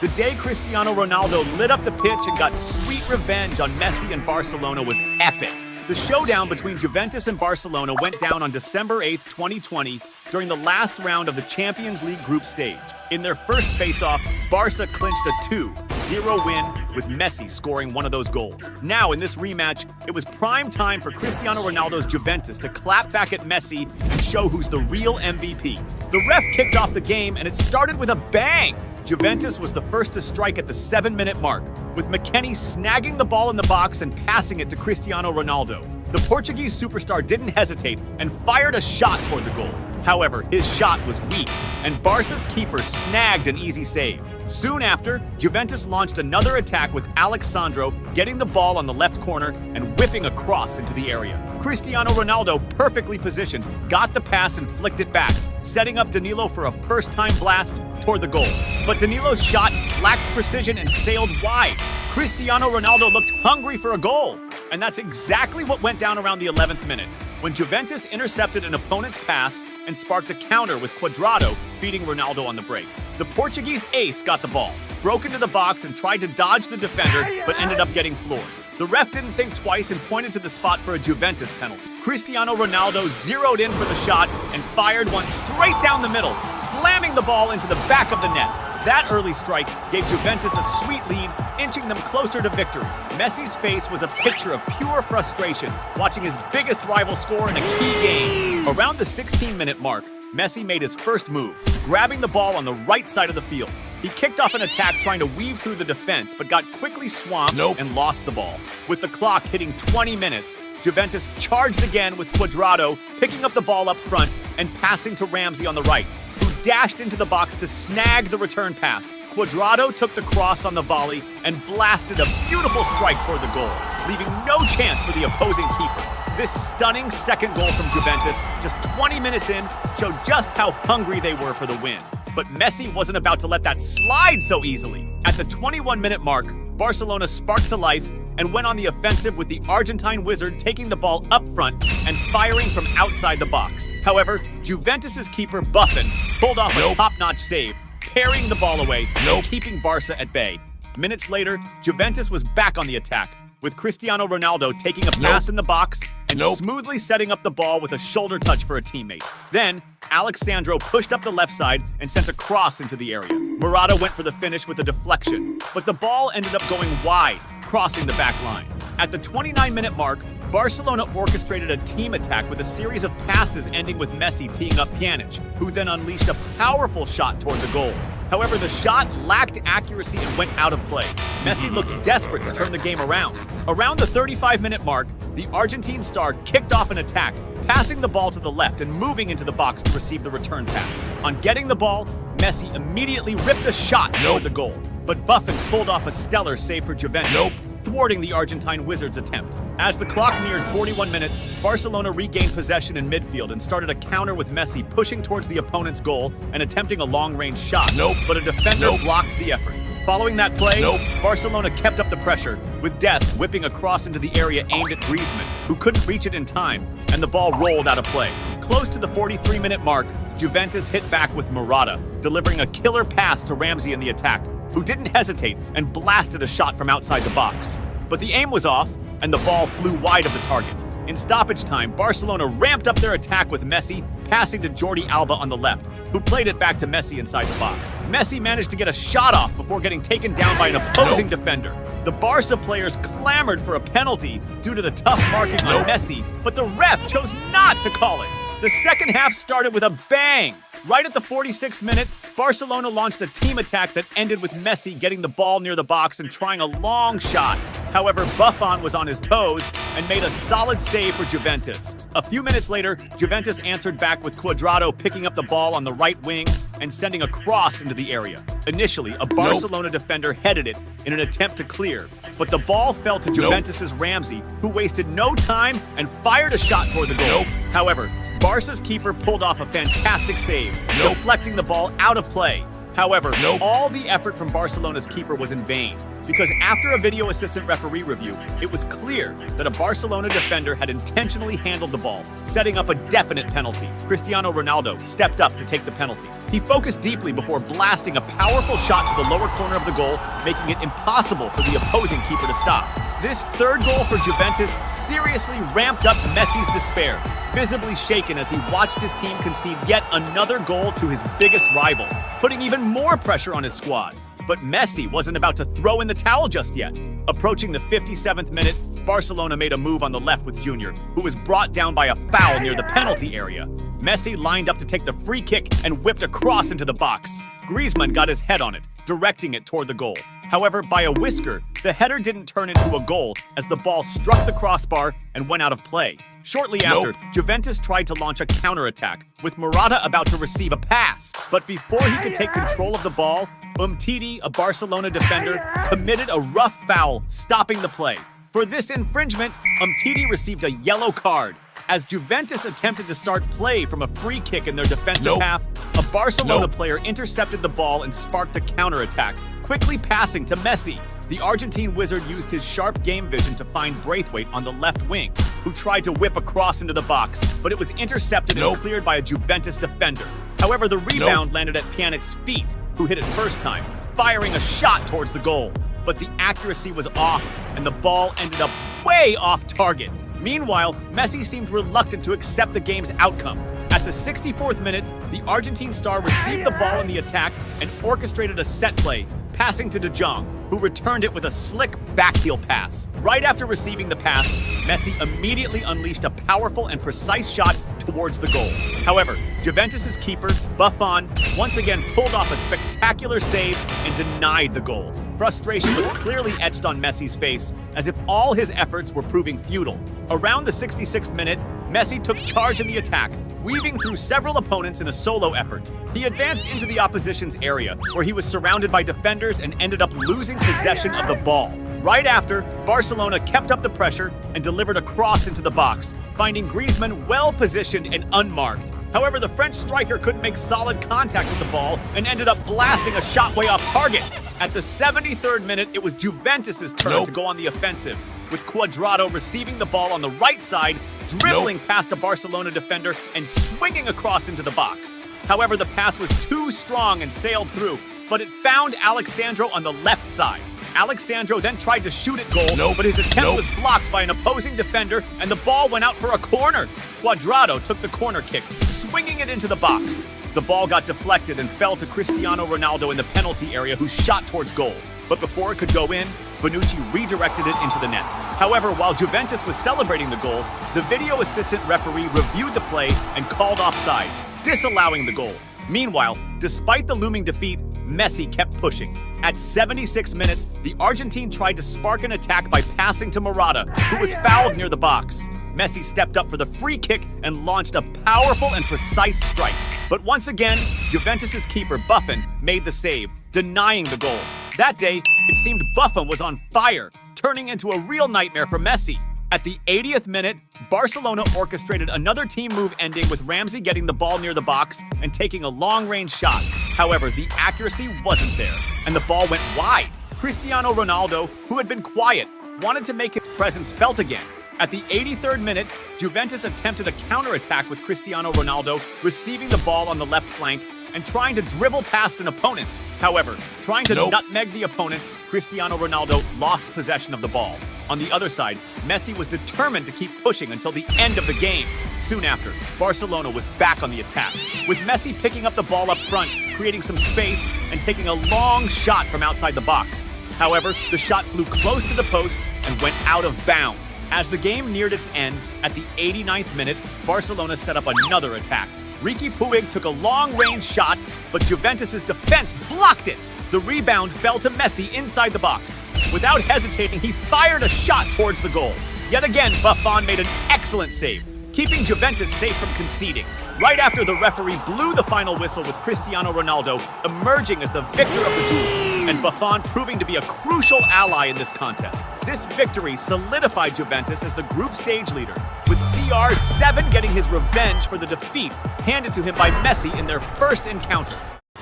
The day Cristiano Ronaldo lit up the pitch and got sweet revenge on Messi and Barcelona was epic. The showdown between Juventus and Barcelona went down on December 8, 2020, during the last round of the Champions League group stage. In their first face-off, Barca clinched a 2-0 win, with Messi scoring one of those goals. Now, in this rematch, it was prime time for Cristiano Ronaldo's Juventus to clap back at Messi and show who's the real MVP. The ref kicked off the game, and it started with a bang! Juventus was the first to strike at the 7-minute mark, with McKennie snagging the ball in the box and passing it to Cristiano Ronaldo. The Portuguese superstar didn't hesitate and fired a shot toward the goal. However, his shot was weak, and Barca's keeper snagged an easy save. Soon after, Juventus launched another attack with Alex Sandro getting the ball on the left corner and whipping a cross into the area. Cristiano Ronaldo, perfectly positioned, got the pass and flicked it back, setting up Danilo for a first-time blast toward the goal. But Danilo's shot lacked precision and sailed wide. Cristiano Ronaldo looked hungry for a goal, and that's exactly what went down around the 11th minute, when Juventus intercepted an opponent's pass and sparked a counter with Cuadrado beating Ronaldo on the break. The Portuguese ace got the ball, broke into the box and tried to dodge the defender, but ended up getting floored. The ref didn't think twice and pointed to the spot for a Juventus penalty. Cristiano Ronaldo zeroed in for the shot and fired one straight down the middle, slamming the ball into the back of the net. That early strike gave Juventus a sweet lead, inching them closer to victory. Messi's face was a picture of pure frustration, watching his biggest rival score in a key game. Around the 16-minute mark, Messi made his first move, grabbing the ball on the right side of the field. He kicked off an attack trying to weave through the defense, but got quickly swamped and lost the ball. With the clock hitting 20 minutes, Juventus charged again with Cuadrado picking up the ball up front and passing to Ramsey on the right, who dashed into the box to snag the return pass. Cuadrado took the cross on the volley and blasted a beautiful strike toward the goal, leaving no chance for the opposing keeper. This stunning second goal from Juventus, just 20 minutes in, showed just how hungry they were for the win. But Messi wasn't about to let that slide so easily. At the 21-minute mark, Barcelona sparked to life and went on the offensive with the Argentine wizard taking the ball up front and firing from outside the box. However, Juventus's keeper Buffon pulled off a top-notch save, parrying the ball away and keeping Barca at bay. Minutes later, Juventus was back on the attack, with Cristiano Ronaldo taking a pass in the box and smoothly setting up the ball with a shoulder touch for a teammate. Then, Alex Sandro pushed up the left side and sent a cross into the area. Morata went for the finish with a deflection, but the ball ended up going wide, crossing the back line. At the 29-minute mark, Barcelona orchestrated a team attack with a series of passes ending with Messi teeing up Pjanic, who then unleashed a powerful shot toward the goal. However, the shot lacked accuracy and went out of play. Messi looked desperate to turn the game around. Around the 35-minute mark, the Argentine star kicked off an attack, passing the ball to the left and moving into the box to receive the return pass. On getting the ball, Messi immediately ripped a shot toward the goal, but Buffon pulled off a stellar save for Juventus, thwarting the Argentine wizard's attempt. As the clock neared 41 minutes, Barcelona regained possession in midfield and started a counter with Messi pushing towards the opponent's goal and attempting a long-range shot, but a defender blocked the effort. Following that play, Barcelona kept up the pressure, with Dest whipping a cross into the area aimed at Griezmann, who couldn't reach it in time, and the ball rolled out of play. Close to the 43-minute mark, Juventus hit back with Morata, delivering a killer pass to Ramsey in the attack, who didn't hesitate and blasted a shot from outside the box. But the aim was off, and the ball flew wide of the target. In stoppage time, Barcelona ramped up their attack with Messi passing to Jordi Alba on the left, who played it back to Messi inside the box. Messi managed to get a shot off before getting taken down by an opposing defender. The Barca players clamored for a penalty due to the tough marking on Messi, but the ref chose not to call it. The second half started with a bang. Right at the 46th minute, Barcelona launched a team attack that ended with Messi getting the ball near the box and trying a long shot. However, Buffon was on his toes and made a solid save for Juventus. A few minutes later, Juventus answered back with Cuadrado picking up the ball on the right wing and sending a cross into the area. Initially, a Barcelona defender headed it in an attempt to clear, but the ball fell to Juventus's Ramsey, who wasted no time and fired a shot toward the goal. However, Barca's keeper pulled off a fantastic save, deflecting the ball out of play. However, all the effort from Barcelona's keeper was in vain, because after a video assistant referee review, it was clear that a Barcelona defender had intentionally handled the ball, setting up a definite penalty. Cristiano Ronaldo stepped up to take the penalty. He focused deeply before blasting a powerful shot to the lower corner of the goal, making it impossible for the opposing keeper to stop. This third goal for Juventus seriously ramped up Messi's despair, visibly shaken as he watched his team concede yet another goal to his biggest rival, putting even more pressure on his squad. But Messi wasn't about to throw in the towel just yet. Approaching the 57th minute, Barcelona made a move on the left with Junior, who was brought down by a foul near the penalty area. Messi lined up to take the free kick and whipped a cross into the box. Griezmann got his head on it, directing it toward the goal. However, by a whisker, the header didn't turn into a goal as the ball struck the crossbar and went out of play. Shortly after, Juventus tried to launch a counterattack, with Morata about to receive a pass. But before he could take control of the ball, Umtiti, a Barcelona defender, committed a rough foul, stopping the play. For this infringement, Umtiti received a yellow card. As Juventus attempted to start play from a free kick in their defensive half, a Barcelona player intercepted the ball and sparked a counterattack, quickly passing to Messi. The Argentine wizard used his sharp game vision to find Braithwaite on the left wing, who tried to whip a cross into the box, but it was intercepted and cleared by a Juventus defender. However, the rebound landed at Pjanic's feet, who hit it first time, firing a shot towards the goal. But the accuracy was off, and the ball ended up way off target. Meanwhile, Messi seemed reluctant to accept the game's outcome. At the 64th minute, the Argentine star received the ball in the attack and orchestrated a set play, passing to De Jong, who returned it with a slick backheel pass. Right after receiving the pass, Messi immediately unleashed a powerful and precise shot towards the goal. However, Juventus's keeper, Buffon, once again pulled off a spectacular save and denied the goal. Frustration was clearly etched on Messi's face, as if all his efforts were proving futile. Around the 66th minute, Messi took charge in the attack, weaving through several opponents in a solo effort. He advanced into the opposition's area, where he was surrounded by defenders and ended up losing possession of the ball. Right after, Barcelona kept up the pressure and delivered a cross into the box, finding Griezmann well-positioned and unmarked. However, the French striker couldn't make solid contact with the ball and ended up blasting a shot way off target. At the 73rd minute, it was Juventus's turn to go on the offensive, with Cuadrado receiving the ball on the right side, dribbling past a Barcelona defender and swinging across into the box. However, the pass was too strong and sailed through, but it found Alexandro on the left side. Alexandro then tried to shoot at goal, but his attempt was blocked by an opposing defender and the ball went out for a corner. Cuadrado took the corner kick, swinging it into the box. The ball got deflected and fell to Cristiano Ronaldo in the penalty area, who shot towards goal. But before it could go in, Bonucci redirected it into the net. However, while Juventus was celebrating the goal, the video assistant referee reviewed the play and called offside, disallowing the goal. Meanwhile, despite the looming defeat, Messi kept pushing. At 76 minutes, the Argentine tried to spark an attack by passing to Morata, who was fouled near the box. Messi stepped up for the free kick and launched a powerful and precise strike. But once again, Juventus's keeper Buffon made the save, denying the goal. That day, it seemed Buffon was on fire, turning into a real nightmare for Messi. At the 80th minute, Barcelona orchestrated another team move ending with Ramsey getting the ball near the box and taking a long-range shot. However, the accuracy wasn't there, and the ball went wide. Cristiano Ronaldo, who had been quiet, wanted to make his presence felt again. At the 83rd minute, Juventus attempted a counterattack with Cristiano Ronaldo receiving the ball on the left flank and trying to dribble past an opponent. However, trying to nutmeg the opponent, Cristiano Ronaldo lost possession of the ball. On the other side, Messi was determined to keep pushing until the end of the game. Soon after, Barcelona was back on the attack, with Messi picking up the ball up front, creating some space, and taking a long shot from outside the box. However, the shot flew close to the post and went out of bounds. As the game neared its end, at the 89th minute, Barcelona set up another attack. Riqui Puig took a long-range shot, but Juventus's defense blocked it. The rebound fell to Messi inside the box. Without hesitating, he fired a shot towards the goal. Yet again, Buffon made an excellent save, keeping Juventus safe from conceding. Right after the referee blew the final whistle with Cristiano Ronaldo emerging as the victor of the duel, and Buffon proving to be a crucial ally in this contest. This victory solidified Juventus as the group stage leader, with CR7 getting his revenge for the defeat handed to him by Messi in their first encounter.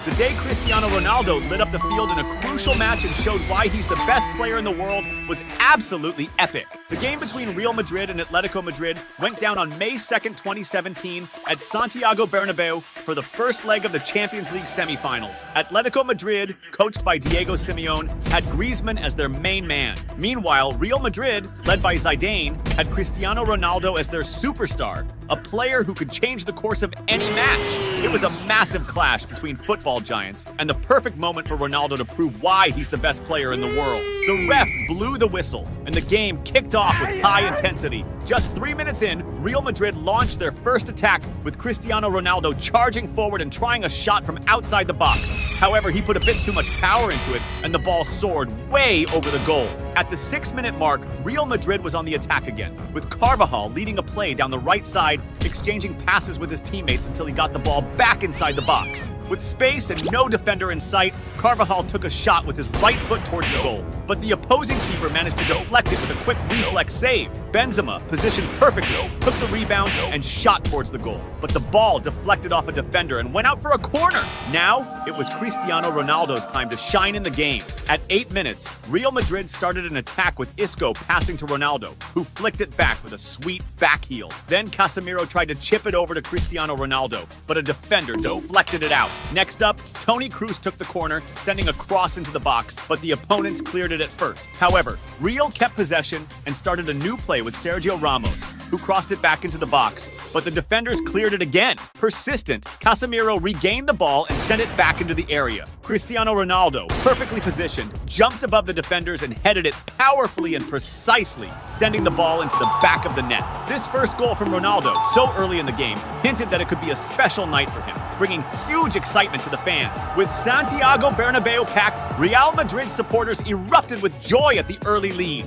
The day Cristiano Ronaldo lit up the field in a crucial match and showed why he's the best player in the world was absolutely epic. The game between Real Madrid and Atletico Madrid went down on May 2nd, 2017 at Santiago Bernabeu for the first leg of the Champions League semifinals. Atletico Madrid, coached by Diego Simeone, had Griezmann as their main man. Meanwhile, Real Madrid, led by Zidane, had Cristiano Ronaldo as their superstar, a player who could change the course of any match. It was a massive clash between football giants and the perfect moment for Ronaldo to prove why he's the best player in the world. The ref blew the whistle and the game kicked off with high intensity. Just 3 minutes in, Real Madrid launched their first attack with Cristiano Ronaldo charging forward and trying a shot from outside the box. However, he put a bit too much power into it and the ball soared way over the goal. At the 6-minute mark, Real Madrid was on the attack again, with Carvajal leading a play down the right side, exchanging passes with his teammates until he got the ball back inside the box. With space and no defender in sight, Carvajal took a shot with his right foot towards the goal, but the opposing keeper managed to deflect it with a quick reflex save. Benzema, positioned perfectly, took the rebound and shot towards the goal, but the ball deflected off a defender and went out for a corner. Now, it was Cristiano Ronaldo's time to shine in the game. At 8 minutes, Real Madrid started an attack with Isco passing to Ronaldo, who flicked it back with a sweet back heel. Then Casemiro tried to chip it over to Cristiano Ronaldo, but a defender deflected it out. Next up, Toni Kroos took the corner, sending a cross into the box, but the opponents cleared it at first. However, Real kept possession and started a new play with Sergio Ramos, who crossed it back into the box, but the defenders cleared it again. Persistent, Casemiro regained the ball and sent it back into the area. Cristiano Ronaldo, perfectly positioned, jumped above the defenders and headed it powerfully and precisely, sending the ball into the back of the net. This first goal from Ronaldo, so early in the game, hinted that it could be a special night for him, bringing huge excitement to the fans. With Santiago Bernabeu packed, Real Madrid supporters erupted with joy at the early lead.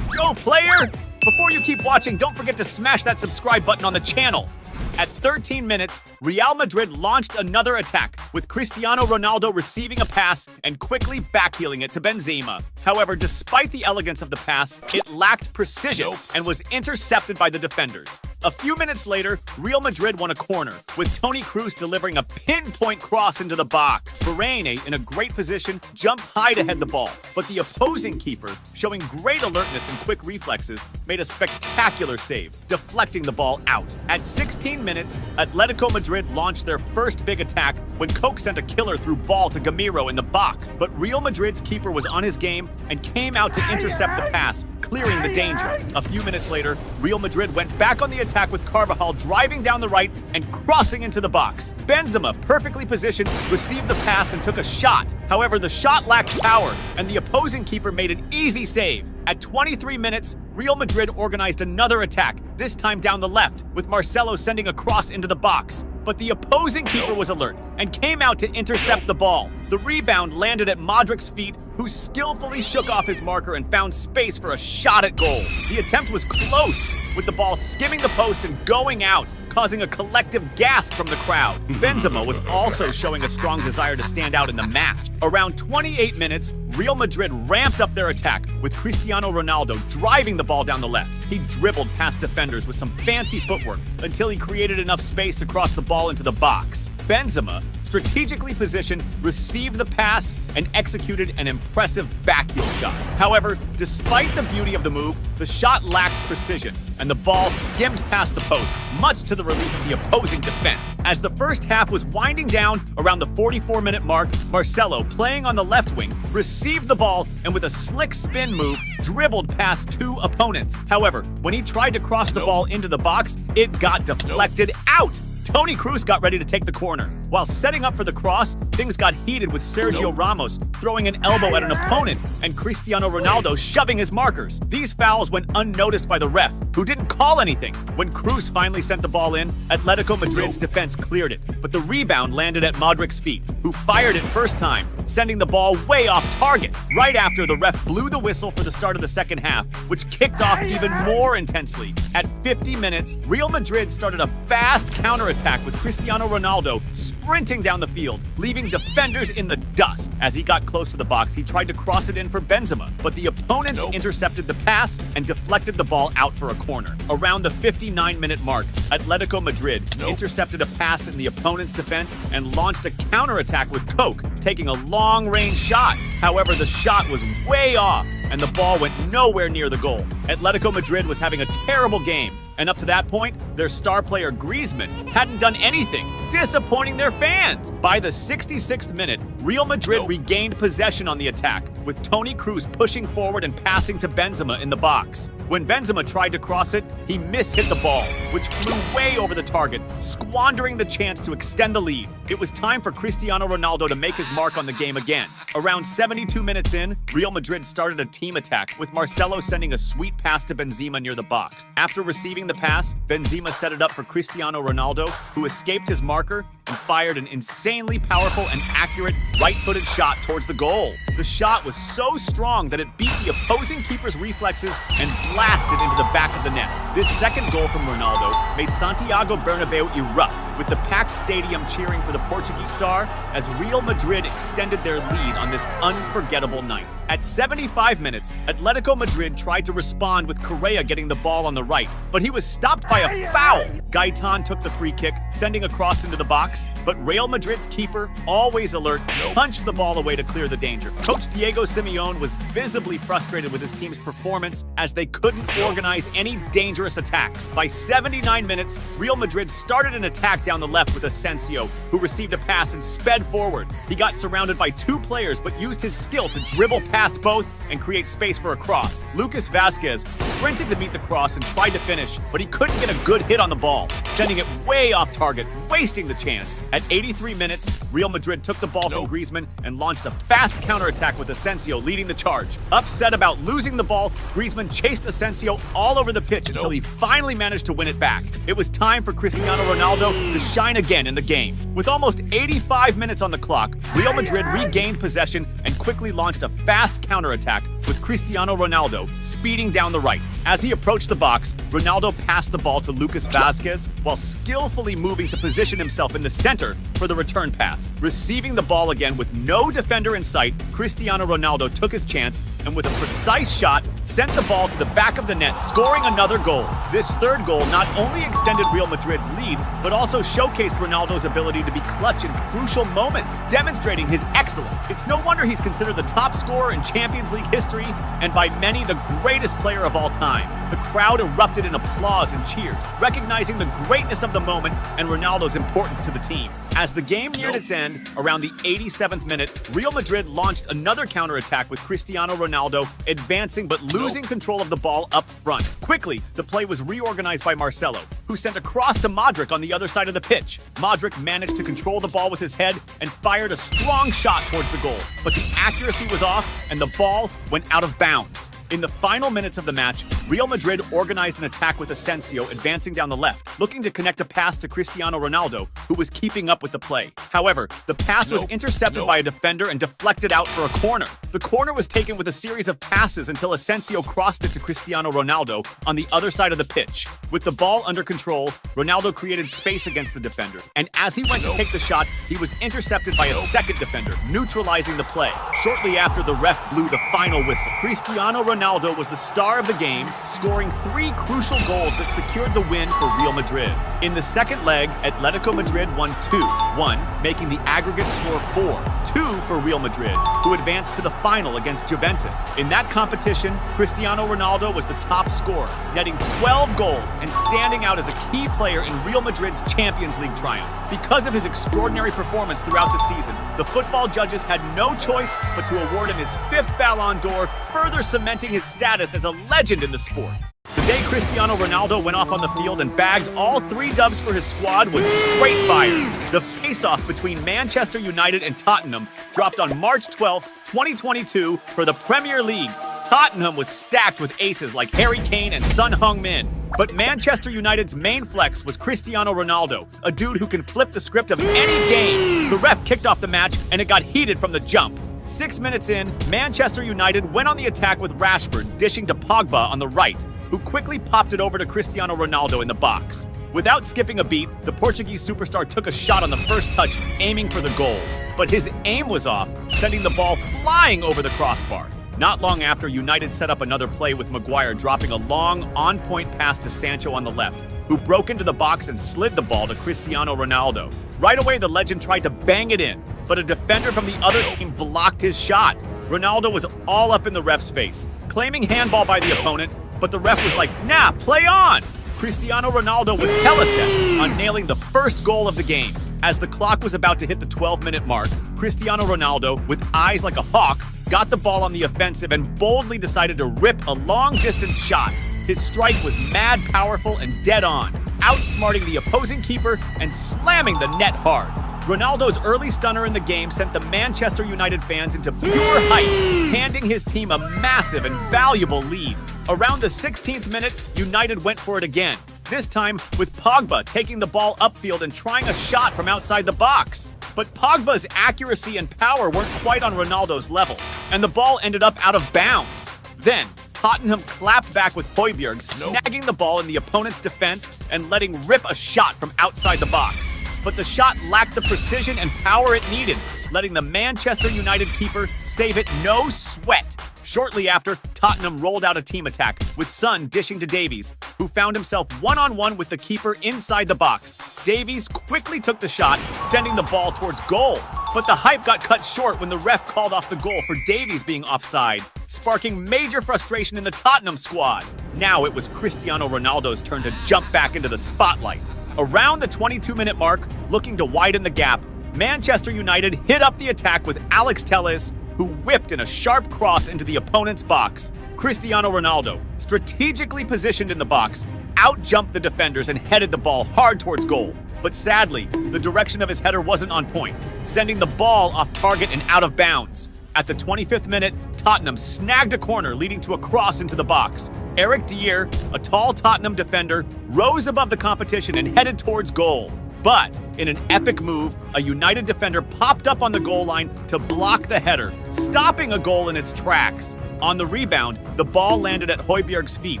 Go, player! Before you keep watching, don't forget to smash that subscribe button on the channel. At 13 minutes, Real Madrid launched another attack, with Cristiano Ronaldo receiving a pass and quickly backheeling it to Benzema. However, despite the elegance of the pass, it lacked precision and was intercepted by the defenders. A few minutes later, Real Madrid won a corner, with Toni Kroos delivering a pinpoint cross into the box. Varane, in a great position, jumped high to head the ball, but the opposing keeper, showing great alertness and quick reflexes, made a spectacular save, deflecting the ball out. At 16 minutes, Atletico Madrid launched their first big attack when Coke sent a killer through ball to Gamiro in the box, but Real Madrid's keeper was on his game and came out to intercept the pass, clearing the danger. A few minutes later, Real Madrid went back on the attack with Carvajal driving down the right and crossing into the box. Benzema, perfectly positioned, received the pass and took a shot. However, the shot lacked power, and the opposing keeper made an easy save. At 23 minutes, Real Madrid organized another attack, this time down the left, with Marcelo sending a cross into the box. But the opposing keeper was alert and came out to intercept the ball. The rebound landed at Modric's feet, who skillfully shook off his marker and found space for a shot at goal. The attempt was close, with the ball skimming the post and going out, causing a collective gasp from the crowd. Benzema was also showing a strong desire to stand out in the match. Around 28 minutes, Real Madrid ramped up their attack, with Cristiano Ronaldo driving the ball down the left. He dribbled past defenders with some fancy footwork until he created enough space to cross the ball into the box. Benzema, strategically positioned, received the pass and executed an impressive backheel shot. However, despite the beauty of the move, the shot lacked precision, and the ball skimmed past the post, much to the relief of the opposing defense. As the first half was winding down around the 44-minute mark, Marcelo, playing on the left wing, received the ball and with a slick spin move, dribbled past two opponents. However, when he tried to cross the ball into the box, it got deflected out. Toni Kroos got ready to take the corner. While setting up for the cross, things got heated with Sergio Ramos throwing an elbow at an opponent and Cristiano Ronaldo shoving his markers. These fouls went unnoticed by the ref, who didn't call anything. When Kroos finally sent the ball in, Atletico Madrid's defense cleared it, but the rebound landed at Modric's feet, who fired it first time, sending the ball way off target. Right after, the ref blew the whistle for the start of the second half, which kicked off even more intensely. At 50 minutes, Real Madrid started a fast counterattack with Cristiano Ronaldo sprinting down the field, leaving defenders in the dust. As he got close to the box, he tried to cross it in for Benzema, but the opponents intercepted the pass and deflected the ball out for a corner. Around the 59-minute mark, Atletico Madrid intercepted a pass in the opponent's defense and launched a counterattack with Coke, taking a long-range shot. However, the shot was way off, and the ball went nowhere near the goal. Atletico Madrid was having a terrible game, and up to that point, their star player Griezmann hadn't done anything, disappointing their fans. By the 66th minute, Real Madrid regained possession on the attack, with Toni Kroos pushing forward and passing to Benzema in the box. When Benzema tried to cross it, he mishit the ball, which flew way over the target, squandering the chance to extend the lead. It was time for Cristiano Ronaldo to make his mark on the game again. Around 72 minutes in, Real Madrid started a team attack, with Marcelo sending a sweet pass to Benzema near the box. After receiving the pass, Benzema set it up for Cristiano Ronaldo, who escaped his marker and fired an insanely powerful and accurate right-footed shot towards the goal. The shot was so strong that it beat the opposing keeper's reflexes and blasted into the back of the net. This second goal from Ronaldo made Santiago Bernabeu erupt, with the packed stadium cheering for the Portuguese star as Real Madrid extended their lead on this unforgettable night. At 75 minutes, Atletico Madrid tried to respond with Correa getting the ball on the right, but he was stopped by a foul. Gaetan took the free kick, sending a cross into the box, but Real Madrid's keeper, always alert, punched the ball away to clear the danger. Coach Diego Simeone was visibly frustrated with his team's performance as they couldn't organize any dangerous attacks. By 79 minutes, Real Madrid started an attack down the left with Asensio, who received a pass and sped forward. He got surrounded by two players but used his skill to dribble past both and create space for a cross. Lucas Vazquez sprinted to meet the cross and tried to finish, but he couldn't get a good hit on the ball, sending it way off target, wasting the chance. At 83 minutes, Real Madrid took the ball from Griezmann and launched a fast counterattack with Asensio leading the charge. Upset about losing the ball, Griezmann chased Asensio all over the pitch until he finally managed to win it back. It was time for Cristiano Ronaldo to shine again in the game. With almost 85 minutes on the clock, Real Madrid regained possession and quickly launched a fast counterattack with Cristiano Ronaldo speeding down the right. As he approached the box, Ronaldo passed the ball to Lucas Vazquez while skillfully moving to position himself in the center for the return pass. Receiving the ball again with no defender in sight, Cristiano Ronaldo took his chance and with a precise shot, sent the ball to the back of the net, scoring another goal. This third goal not only extended Real Madrid's lead, but also showcased Ronaldo's ability to be clutch in crucial moments, demonstrating his excellence. It's no wonder he's considered the top scorer in Champions League history and by many the greatest player of all time. The crowd erupted in applause and cheers, recognizing the greatness of the moment and Ronaldo's importance to the team. As the game neared its end, around the 87th minute, Real Madrid launched another counterattack with Cristiano Ronaldo advancing but losing control of the ball up front. Quickly, the play was reorganized by Marcelo, who sent a cross to Modric on the other side of the pitch. Modric managed to control the ball with his head and fired a strong shot towards the goal, but the accuracy was off and the ball went out of bounds. In the final minutes of the match, Real Madrid organized an attack with Asensio advancing down the left, looking to connect a pass to Cristiano Ronaldo, who was keeping up with the play. However, the pass was intercepted by a defender and deflected out for a corner. The corner was taken with a series of passes until Asensio crossed it to Cristiano Ronaldo on the other side of the pitch. With the ball under control, Ronaldo created space against the defender, and as he went to take the shot, he was intercepted by a second defender, neutralizing the play. Shortly after, the ref blew the final whistle. Cristiano Ronaldo was the star of the game, scoring 3 crucial goals that secured the win for Real Madrid. In the second leg, Atletico Madrid won 2-1, making the aggregate score 4-2 for Real Madrid, who advanced to the final against Juventus. In that competition, Cristiano Ronaldo was the top scorer, netting 12 goals and standing out as a key player in Real Madrid's Champions League triumph. Because of his extraordinary performance throughout the season, the football judges had no choice but to award him his 5th Ballon d'Or, further cementing his status as a legend in the sport. The day Cristiano Ronaldo went off on the field and bagged all 3 dubs for his squad was straight fire. The face-off between Manchester United and Tottenham dropped on March 12, 2022 for the Premier League. Tottenham was stacked with aces like Harry Kane and Son Heung-min. But Manchester United's main flex was Cristiano Ronaldo, a dude who can flip the script of any game. The ref kicked off the match and it got heated from the jump. 6 minutes in, Manchester United went on the attack with Rashford dishing to Pogba on the right, who quickly popped it over to Cristiano Ronaldo in the box. Without skipping a beat, the Portuguese superstar took a shot on the first touch, aiming for the goal. But his aim was off, sending the ball flying over the crossbar. Not long after, United set up another play with Maguire dropping a long, on-point pass to Sancho on the left, who broke into the box and slid the ball to Cristiano Ronaldo. Right away, the legend tried to bang it in, but a defender from the other team blocked his shot. Ronaldo was all up in the ref's face, claiming handball by the opponent, but the ref was like, nah, play on! Cristiano Ronaldo was hella set on nailing the first goal of the game. As the clock was about to hit the 12-minute mark, Cristiano Ronaldo, with eyes like a hawk, got the ball on the offensive and boldly decided to rip a long-distance shot. His strike was mad powerful and dead on, outsmarting the opposing keeper and slamming the net hard. Ronaldo's early stunner in the game sent the Manchester United fans into pure hype, handing his team a massive and valuable lead. Around the 16th minute, United went for it again, this time with Pogba taking the ball upfield and trying a shot from outside the box. But Pogba's accuracy and power weren't quite on Ronaldo's level, and the ball ended up out of bounds. Then, Tottenham clapped back with Højbjerg, snagging the ball in the opponent's defense and letting rip a shot from outside the box. But the shot lacked the precision and power it needed, letting the Manchester United keeper save it no sweat. Shortly after, Tottenham rolled out a team attack, with Son dishing to Davies, who found himself one-on-one with the keeper inside the box. Davies quickly took the shot, sending the ball towards goal. But the hype got cut short when the ref called off the goal for Davies being offside, sparking major frustration in the Tottenham squad. Now it was Cristiano Ronaldo's turn to jump back into the spotlight. Around the 22-minute mark, looking to widen the gap, Manchester United hit up the attack with Alex Telles, who whipped in a sharp cross into the opponent's box. Cristiano Ronaldo, strategically positioned in the box, out-jumped the defenders and headed the ball hard towards goal. But sadly, the direction of his header wasn't on point, sending the ball off target and out of bounds. At the 25th minute, Tottenham snagged a corner leading to a cross into the box. Eric Dier, a tall Tottenham defender, rose above the competition and headed towards goal. But in an epic move, a United defender popped up on the goal line to block the header, stopping a goal in its tracks. On the rebound, the ball landed at Højbjerg's feet,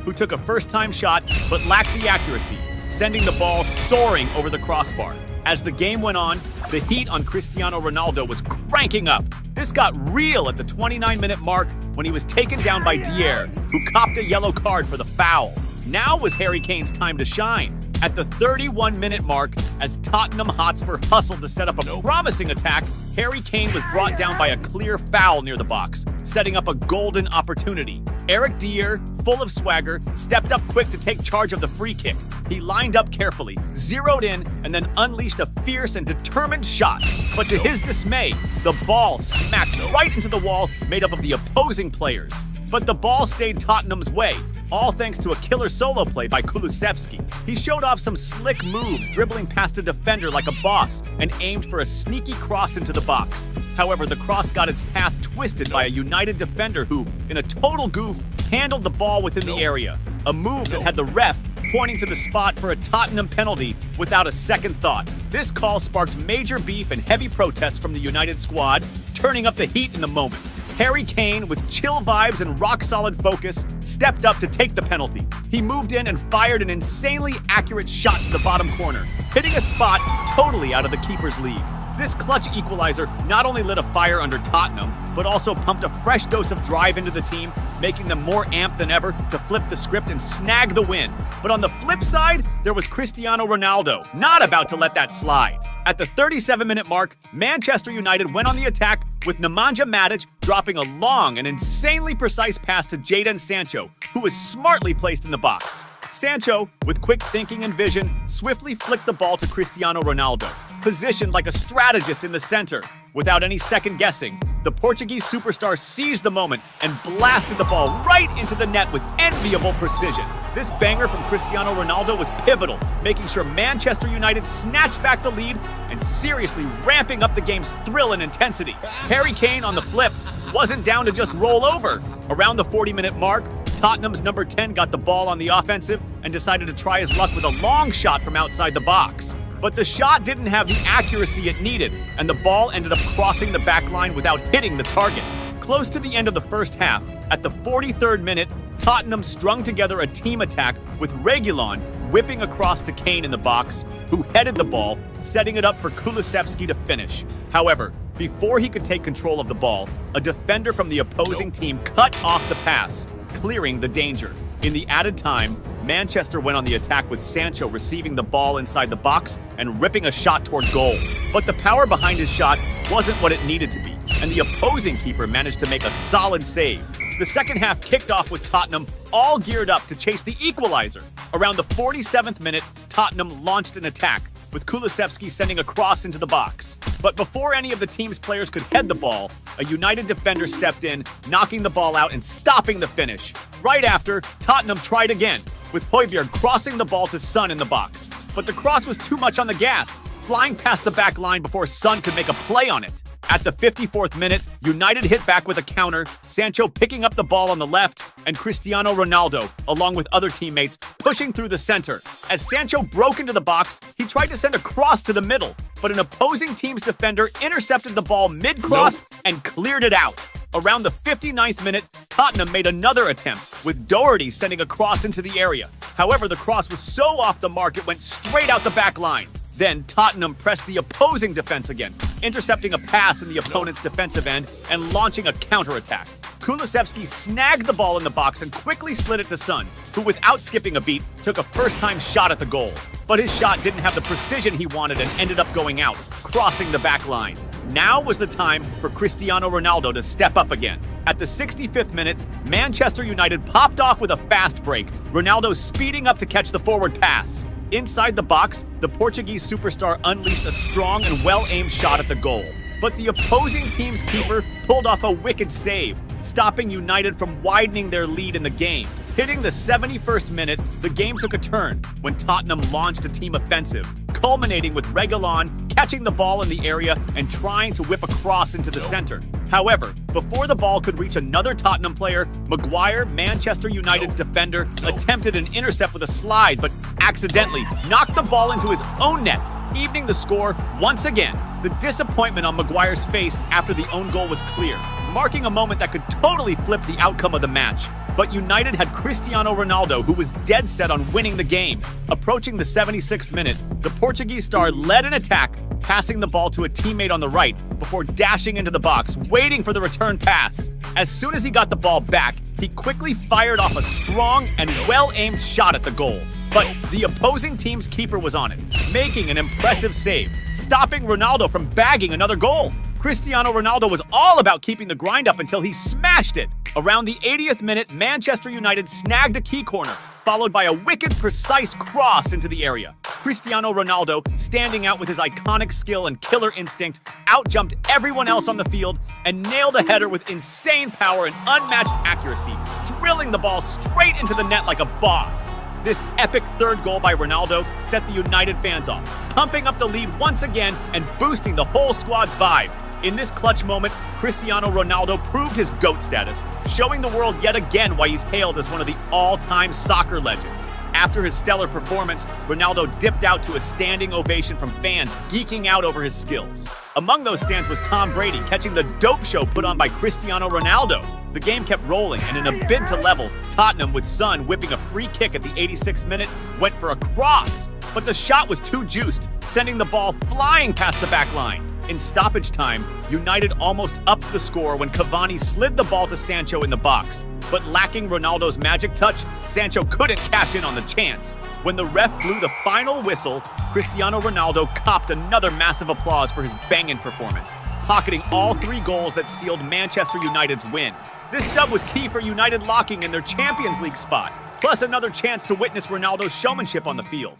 who took a first-time shot but lacked the accuracy, sending the ball soaring over the crossbar. As the game went on, the heat on Cristiano Ronaldo was cranking up. This got real at the 29-minute mark when he was taken down by Dier, who copped a yellow card for the foul. Now was Harry Kane's time to shine. At the 31-minute mark, as Tottenham Hotspur hustled to set up a promising attack, Harry Kane was brought down by a clear foul near the box, setting up a golden opportunity. Eric Dier, full of swagger, stepped up quick to take charge of the free kick. He lined up carefully, zeroed in, and then unleashed a fierce and determined shot. But to his dismay, the ball smacked right into the wall made up of the opposing players. But the ball stayed Tottenham's way, all thanks to a killer solo play by Kulusevski. He showed off some slick moves, dribbling past a defender like a boss, and aimed for a sneaky cross into the box. However, the cross got its path twisted by a United defender who, in a total goof, handled the ball within the area, a move that had the ref pointing to the spot for a Tottenham penalty without a second thought. This call sparked major beef and heavy protests from the United squad, turning up the heat in the moment. Harry Kane, with chill vibes and rock-solid focus, stepped up to take the penalty. He moved in and fired an insanely accurate shot to the bottom corner, hitting a spot totally out of the keeper's league. This clutch equalizer not only lit a fire under Tottenham, but also pumped a fresh dose of drive into the team, making them more amped than ever to flip the script and snag the win. But on the flip side, there was Cristiano Ronaldo, not about to let that slide. At the 37-minute mark, Manchester United went on the attack with Nemanja Matic dropping a long and insanely precise pass to Jadon Sancho, who was smartly placed in the box. Sancho, with quick thinking and vision, swiftly flicked the ball to Cristiano Ronaldo, positioned like a strategist in the center. Without any second guessing, the Portuguese superstar seized the moment and blasted the ball right into the net with enviable precision. This banger from Cristiano Ronaldo was pivotal, making sure Manchester United snatched back the lead and seriously ramping up the game's thrill and intensity. Harry Kane, on the flip, wasn't down to just roll over. Around the 40-minute mark, Tottenham's number 10 got the ball on the offensive and decided to try his luck with a long shot from outside the box. But the shot didn't have the accuracy it needed, and the ball ended up crossing the back line without hitting the target. Close to the end of the first half, at the 43rd minute, Tottenham strung together a team attack with Reguilon whipping across to Kane in the box, who headed the ball, setting it up for Kulusevski to finish. However, before he could take control of the ball, a defender from the opposing team cut off the pass, clearing the danger. In the added time, Manchester went on the attack with Sancho receiving the ball inside the box and ripping a shot toward goal. But the power behind his shot wasn't what it needed to be, and the opposing keeper managed to make a solid save. The second half kicked off with Tottenham all geared up to chase the equalizer. Around the 47th minute, Tottenham launched an attack, with Kulusevski sending a cross into the box. But before any of the team's players could head the ball, a United defender stepped in, knocking the ball out and stopping the finish. Right after, Tottenham tried again, with Højbjerg crossing the ball to Son in the box. But the cross was too much on the gas, flying past the back line before Son could make a play on it. At the 54th minute, United hit back with a counter, Sancho picking up the ball on the left, and Cristiano Ronaldo, along with other teammates, pushing through the center. As Sancho broke into the box, he tried to send a cross to the middle, but an opposing team's defender intercepted the ball mid-cross and cleared it out. Around the 59th minute, Tottenham made another attempt, with Doherty sending a cross into the area. However, the cross was so off the mark it went straight out the back line. Then Tottenham pressed the opposing defense again, intercepting a pass in the opponent's defensive end and launching a counterattack. Kulusevski snagged the ball in the box and quickly slid it to Son, who without skipping a beat, took a first-time shot at the goal. But his shot didn't have the precision he wanted and ended up going out, crossing the back line. Now was the time for Cristiano Ronaldo to step up again. At the 65th minute, Manchester United popped off with a fast break, Ronaldo speeding up to catch the forward pass. Inside the box, the Portuguese superstar unleashed a strong and well-aimed shot at the goal. But the opposing team's keeper pulled off a wicked save, stopping United from widening their lead in the game. Hitting the 71st minute, the game took a turn when Tottenham launched a team offensive, culminating with Reguilon catching the ball in the area and trying to whip a cross into the center. However, before the ball could reach another Tottenham player, Maguire, Manchester United's defender, attempted an intercept with a slide but accidentally knocked the ball into his own net, evening the score once again. The disappointment on Maguire's face after the own goal was clear, marking a moment that could totally flip the outcome of the match. But United had Cristiano Ronaldo, who was dead set on winning the game. Approaching the 76th minute, the Portuguese star led an attack, passing the ball to a teammate on the right before dashing into the box, waiting for the return pass. As soon as he got the ball back, he quickly fired off a strong and well-aimed shot at the goal. But the opposing team's keeper was on it, making an impressive save, stopping Ronaldo from bagging another goal. Cristiano Ronaldo was all about keeping the grind up until he smashed it. Around the 80th minute, Manchester United snagged a key corner, followed by a wicked, precise cross into the area. Cristiano Ronaldo, standing out with his iconic skill and killer instinct, outjumped everyone else on the field and nailed a header with insane power and unmatched accuracy, drilling the ball straight into the net like a boss. This epic third goal by Ronaldo set the United fans off, pumping up the lead once again and boosting the whole squad's vibe. In this clutch moment, Cristiano Ronaldo proved his GOAT status, showing the world yet again why he's hailed as one of the all-time soccer legends. After his stellar performance, Ronaldo dipped out to a standing ovation from fans geeking out over his skills. Among those stands was Tom Brady catching the dope show put on by Cristiano Ronaldo. The game kept rolling, and in a bid to level, Tottenham, with Son whipping a free kick at the 86th minute, went for a cross. But the shot was too juiced, sending the ball flying past the back line. In stoppage time, United almost upped the score when Cavani slid the ball to Sancho in the box. But lacking Ronaldo's magic touch, Sancho couldn't cash in on the chance. When the ref blew the final whistle, Cristiano Ronaldo copped another massive applause for his banging performance, pocketing all 3 goals that sealed Manchester United's win. This dub was key for United locking in their Champions League spot, plus another chance to witness Ronaldo's showmanship on the field.